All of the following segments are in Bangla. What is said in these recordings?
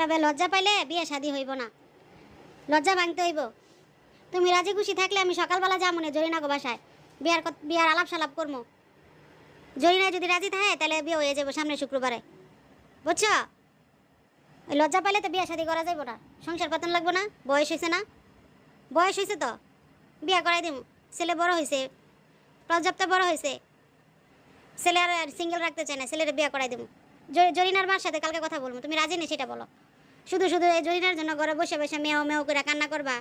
এভাবে লজ্জা পাইলে বিয়ে শাদী হইব না, লজ্জা ভাঙতে হইব। তুমি রাজি খুশি থাকলে আমি সকালবেলা যাবো না জরিনাগো বাসায়, বিয়ার আলাপ সালাপ করবো। জরিনা যদি রাজি থাকে তাহলে বিয়ে হয়ে যাবো সামনে শুক্রবারে, বুঝছো? ওই লজ্জা পাইলে তো বিয়ে শাদী করা যাইব না, সংসার পাতন লাগবো না, বয়স হয়েছে না, বয়স হয়েছে তো বিয়ে করাই দিব। ছেলে বড় হয়েছে, পর্যাপ্ত বড় হয়েছে, ছেলে আর সিঙ্গেল রাখতে চাই না, ছেলের বিয়ে করাই দেবো। জরিনার মার সাথে কালকে কথা বলবো, তুমি রাজি নেই সেটা বলো। শুধু শুধু এই জরিনার জন্য ঘরে বসে বসে মেও মেও করে কান্না করবা,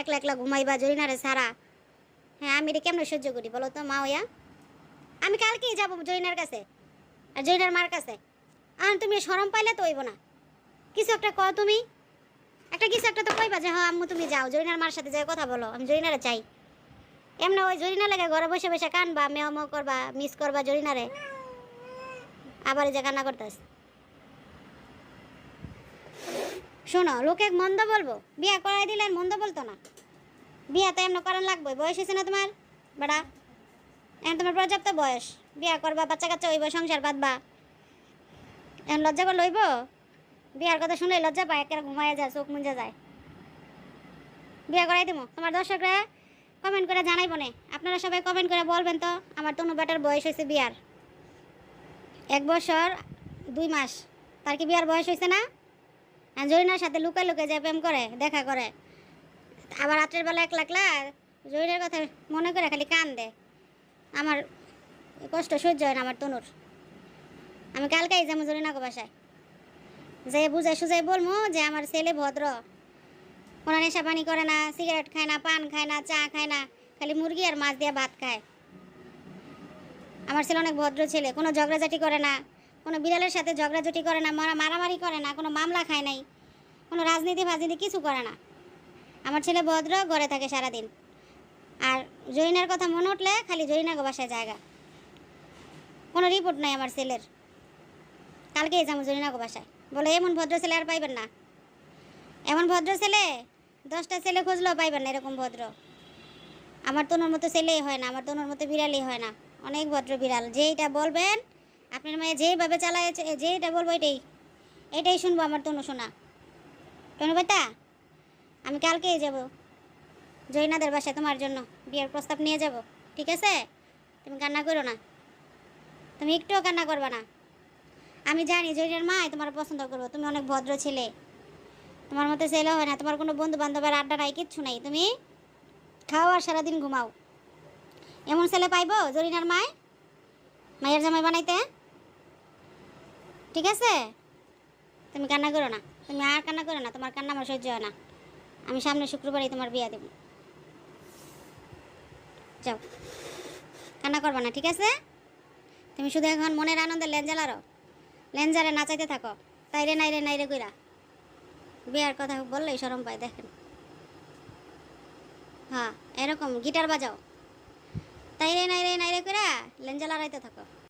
একলা একলা ঘুমাইবা জরিনারে সারা। হ্যাঁ, আমি এটা কেমন সহ্য করি বলো তো মা ওয়া? আমি কালকেই যাবো জরিনার কাছে আর জরিনার মার কাছে। আর তুমি শরম পাইলে তো হইব না, কিছু একটা কও তুমি, কিছু একটা তো কইবা যে হ্যাঁ আম্মু তুমি যাও জরিনার মার সাথে যাই কথা বলো, আমি জরিনারে চাই। এমনি ওই জরিনা লাগে ঘরে বসে বসে কানবা, মেও মেও করবা, মিস করবা জরিনারে, আবার এই যে কান্না করতেছ। শোনো, লোকে মন্দ বলবো, বিয়া করাই দিলেন মন্দ বলতো না। বিয়া তো এমন করান লাগবে, বয়স হয়েছে না তোমার বেড়া, এখন তোমার পর্যাপ্ত বয়স, বিয়া করবা, বাচ্চা কাচ্চা হইব, সংসার বাঁধবা, এখন লজ্জা করে লইব? বিয়ার কথা শুনলে লজ্জা পায়, একেবারে ঘুমায় যায়, চোখ মুঞ্জা যায়। বিয়া করাই দেবো, তোমার দর্শকরা কমেন্ট করে জানাইব না, আপনারা সবাই কমেন্ট করে বলবেন তো আমার তনু বেটার বয়স হয়েছে বিয়ার 1 বছর 2 মাস, তার কি বিয়ার বয়স হয়েছে না? জরিনার সাথে লুকায় লুকায় যায় প্রেম করে, দেখা করে, আবার রাত্রের বেলা একলা একলা জরিনার কথা মনে করে খালি কান দেয়। আমার কষ্ট সহ্য হয় না আমার তনুর। আমি কালকেই যাবো জরিনাগো বাসায়, যে বুঝাই সুঝাই বলবো যে আমার ছেলে ভদ্র, কোনো নেশা পানি করে না, সিগারেট খায় না, পান খায় না, চা খায় না, খালি মুরগি আর মাছ দিয়ে ভাত খায়। আমার ছেলে অনেক ভদ্র ছেলে, কোনো ঝগড়াঝাটি করে না, কোনো বিড়ালের সাথে ঝগড়াঝাটি করে না, মারামারি করে না, কোনো মামলা খায় নাই, কোনো রাজনীতি ফাজনীতি কিছু করে না। আমার ছেলে ভদ্র, ঘরে থাকে সারাদিন। আর জরিনার কথা মনে উঠলে খালি জরিনাগো বাসায় জায়গা, কোনো রিপোর্ট নাই আমার ছেলের। কালকেই যাবো জরিনাগো বাসায়, বলে এমন ভদ্র ছেলে আর পাইবেন না, এমন ভদ্র ছেলে 10টা ছেলে খুঁজলেও পাইবেন না এরকম ভদ্র। আমার তনুর মতো ছেলেই হয় না, আমার তনুর মতো বিড়ালই হয় না, অনেক ভদ্র বিড়াল। যেইটা বলবেন আপনার মেয়ে যেইভাবে চালায়, যেইটা বলবো এটাই শুনবো আমার তনু শোনা। তনু বেটা, আমি কালকেই যাব জরিনাদের বাসায় তোমার জন্য বিয়ের প্রস্তাব নিয়ে যাব, ঠিক আছে? তুমি কান্না করো না, তুমি একটুও কান্না করবে না। আমি জানি জরিনার মাই তোমার পছন্দ করবো, তুমি অনেক ভদ্র ছেলে, তোমার মতো ছেলে হয় না, তোমার কোনো বন্ধু বান্ধবের আড্ডা নাই, কিচ্ছু নাই, তুমি খাও আর সারাদিন ঘুমাও। এমন ছেলে পাইবো জরিনার মায়ের জামাই বানাইতে? ঠিক আছে, তুমি কান্না করো না, তুমি আর কান্না করো না, তোমার কান্না আমার সহ্য হয় না। আমি সামনে শুক্রবারই তোমার বিয়ে দেব, যাও কান্না করবা না, ঠিক আছে? তুমি শুধু এখন মনের আনন্দে লেঞ্জারে নাচাইতে থাকো, তাইরে নাইরে নাইরে কইরা। বিয়ার কথা বললেই শরম পায়, দেখেন। হ্যাঁ, এরকম গিটার বাজাও, তাইরে নাইরে নাইরে কইরা লেঞ্জা লড়াইতে থাকো।